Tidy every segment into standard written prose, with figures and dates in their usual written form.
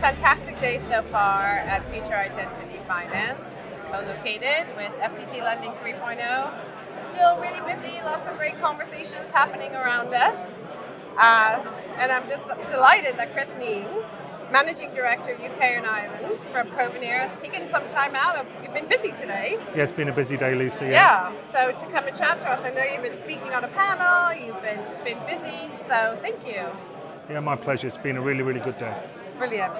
fantastic day so far at Future Identity Finance, co-located with FTT Lending 3.0. Still really busy, lots of great conversations happening around us. And I'm just delighted that Chris Kneen, Managing Director UK and Ireland from Provenir, has taken some time out. You've been busy today. Yeah, it's been a busy day, Lisa. Yeah, so to come and chat to us, I know you've been speaking on a panel, you've been busy, so thank you. Yeah, my pleasure. It's been a really, really good day. Brilliant.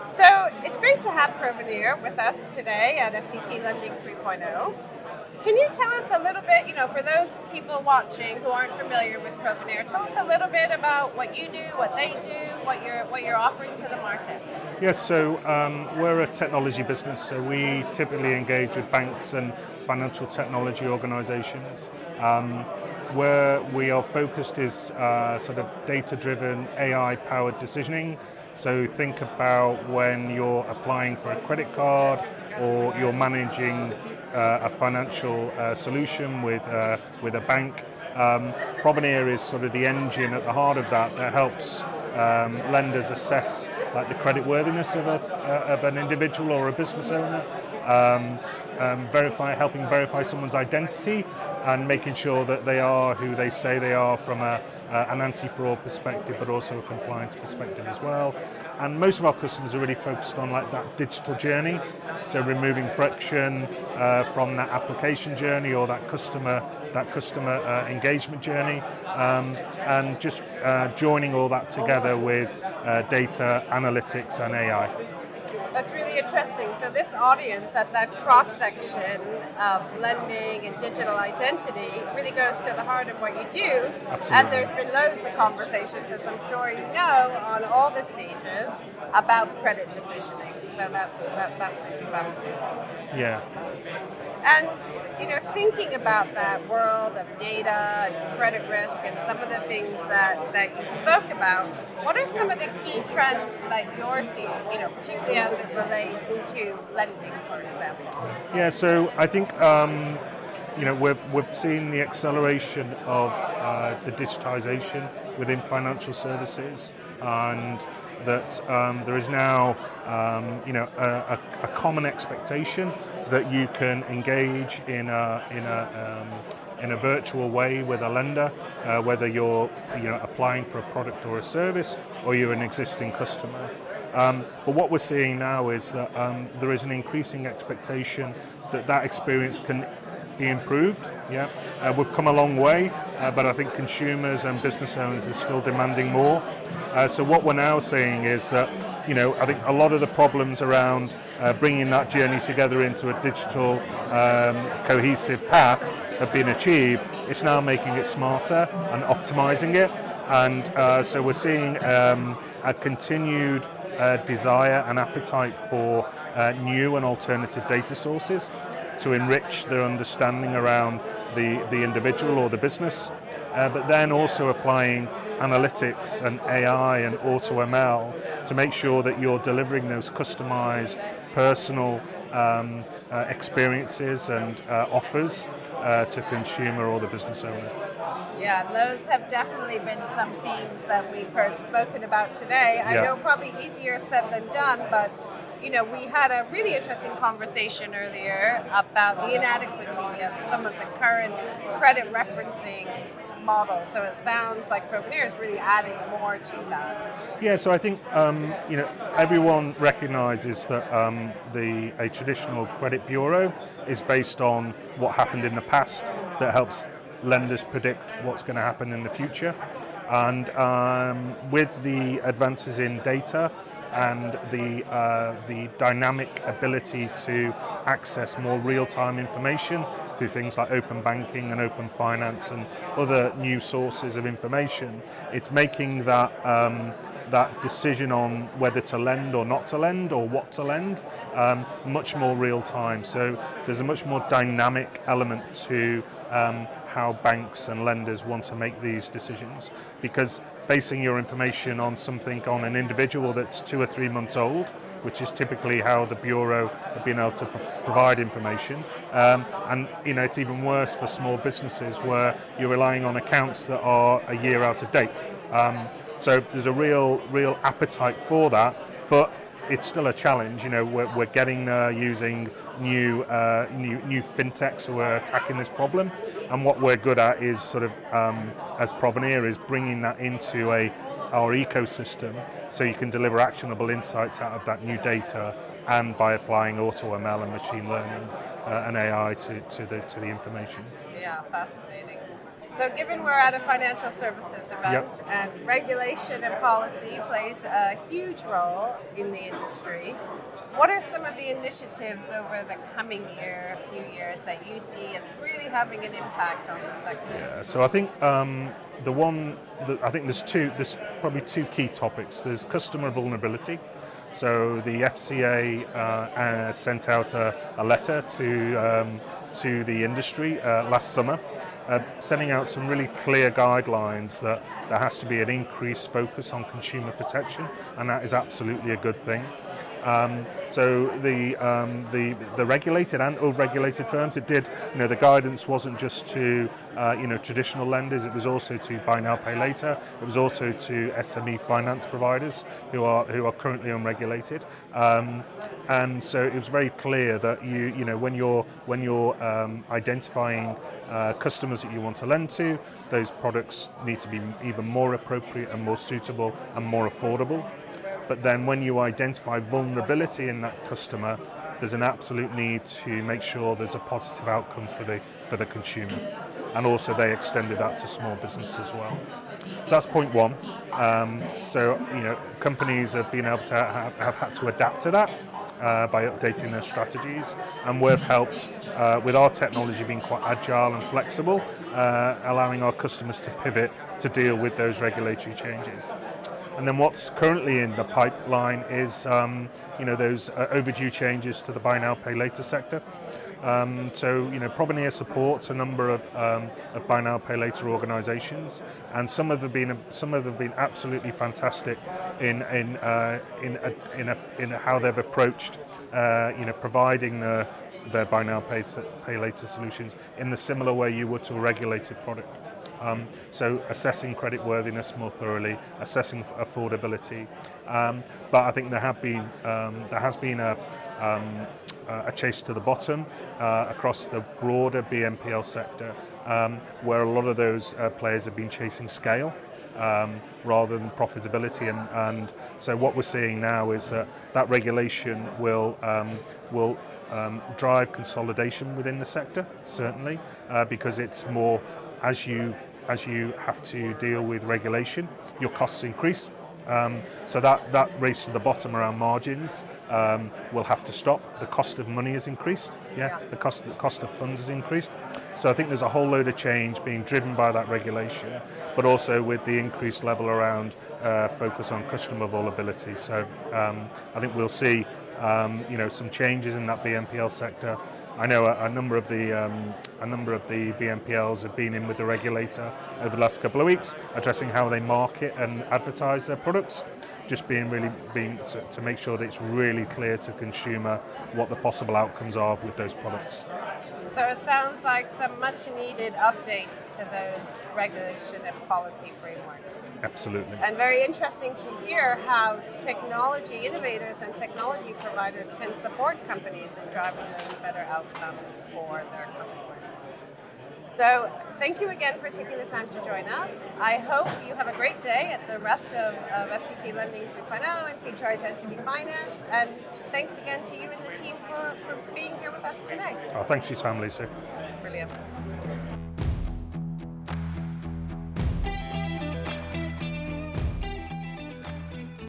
So it's great to have Provenir with us today at FTT Lending 3.0. Can you tell us a little bit, for those people watching who aren't familiar with Provenir, tell us a little bit about what you do, what they do, what you're offering to the market. Yes, so we're a technology business, so we typically engage with banks and financial technology organizations. Where we are focused is sort of data-driven, AI-powered decisioning. So think about when you're applying for a credit card or you're managing a financial solution with a bank. Provenir is sort of the engine at the heart of that helps lenders assess like the creditworthiness of an individual or a business owner, helping verify someone's identity and making sure that they are who they say they are from an anti-fraud perspective, but also a compliance perspective as well. And most of our customers are really focused on like that digital journey, so removing friction from that application journey or that customer engagement journey, and just joining all that together with data analytics and AI. That's really interesting. So this audience at that cross-section of lending and digital identity really goes to the heart of what you do. Absolutely. And there's been loads of conversations, as I'm sure you know, on all the stages about credit decisioning. So that's absolutely fascinating. Yeah. And thinking about that world of data and credit risk and some of the things that you spoke about, what are some of the key trends that you're seeing, particularly as it relates to lending, for example? Yeah, so I think we've seen the acceleration of the digitization within financial services, and that there is now a common expectation that you can engage in a virtual way with a lender, whether you're applying for a product or a service or you're an existing customer. But what we're seeing now is that there is an increasing expectation that experience can be improved. Yeah, we've come a long way, but I think consumers and business owners are still demanding more. So what we're now seeing is that I think a lot of the problems around bringing that journey together into a digital cohesive path have been achieved. It's now making it smarter and optimizing it, and so we're seeing a continued desire and appetite for new and alternative data sources to enrich their understanding around the individual or the business, but then also applying analytics and AI and auto ML to make sure that you're delivering those customized, personal experiences and offers to consumer or the business owner. Yeah, those have definitely been some themes that we've heard spoken about today. I know probably easier said than done, but we had a really interesting conversation earlier about the inadequacy of some of the current credit referencing models. So it sounds like Provenir is really adding more to that. Yeah, so I think everyone recognises that a traditional credit bureau is based on what happened in the past that helps lenders predict what's going to happen in the future. And with the advances in data and the dynamic ability to access more real-time information through things like open banking and open finance and other new sources of information, it's making that that decision on whether to lend or not to lend or what to lend much more real time. So there's a much more dynamic element to how banks and lenders want to make these decisions, because basing your information on on an individual that's 2 or 3 months old, which is typically how the bureau have been able to provide information, and it's even worse for small businesses where you're relying on accounts that are a year out of date. So there's a real appetite for that, but it's still a challenge. You know, we're getting using new fintechs who are attacking this problem, and what we're good at is sort of as Provenir is bringing that into our ecosystem, so you can deliver actionable insights out of that new data, and by applying auto ML and machine learning and AI to the information. Yeah, fascinating. So given we're at a financial services event, and regulation and policy plays a huge role in the industry, what are some of the initiatives over the coming few years that you see as really having an impact on the sector? Yeah, so I think I think there's probably two key topics. There's customer vulnerability. So the FCA sent out a letter to the industry last summer, sending out some really clear guidelines that there has to be an increased focus on consumer protection, and that is absolutely a good thing. So the regulated and unregulated firms, it did, you know, the guidance wasn't just to traditional lenders, it was also to buy now pay later, it was also to SME finance providers who are currently unregulated, and so it was very clear that when you're identifying customers that you want to lend to, those products need to be even more appropriate and more suitable and more affordable. But then when you identify vulnerability in that customer, there's an absolute need to make sure there's a positive outcome for the consumer. And also they extended that to small business as well. So that's point one. So companies have been able to have had to adapt to that by updating their strategies, and we've helped with our technology being quite agile and flexible, allowing our customers to pivot to deal with those regulatory changes. And then what's currently in the pipeline is those overdue changes to the buy now pay later sector. So Provenir supports a number of buy now pay later organisations, and some have been absolutely fantastic in how they've approached providing their buy now pay later solutions in the similar way you would to a regulated product. So assessing creditworthiness more thoroughly, assessing affordability, but I think there has been a chase to the bottom across the broader BNPL sector, where a lot of those players have been chasing scale rather than profitability, and so what we're seeing now is that regulation will drive consolidation within the sector, certainly, because it's more as you have to deal with regulation, your costs increase. So that race to the bottom around margins will have to stop. The cost of money has increased. The cost of funds has increased. So I think there's a whole load of change being driven by that regulation, but also with the increased level around focus on customer vulnerability. So I think we'll see some changes in that BNPL sector. I know a number of the BNPLs have been in with the regulator over the last couple of weeks, addressing how they market and advertise their products, just being to make sure that it's really clear to consumer what the possible outcomes are with those products. So it sounds like some much needed updates to those regulation and policy frameworks. Absolutely. And very interesting to hear how technology innovators and technology providers can support companies in driving those better outcomes for their customers. So thank you again for taking the time to join us. I hope you have a great day at the rest of FTT Lending 3.0 and Future Identity Finance. And thanks again to you and the team for being here with us today. Thanks for your time, Lisa. Brilliant.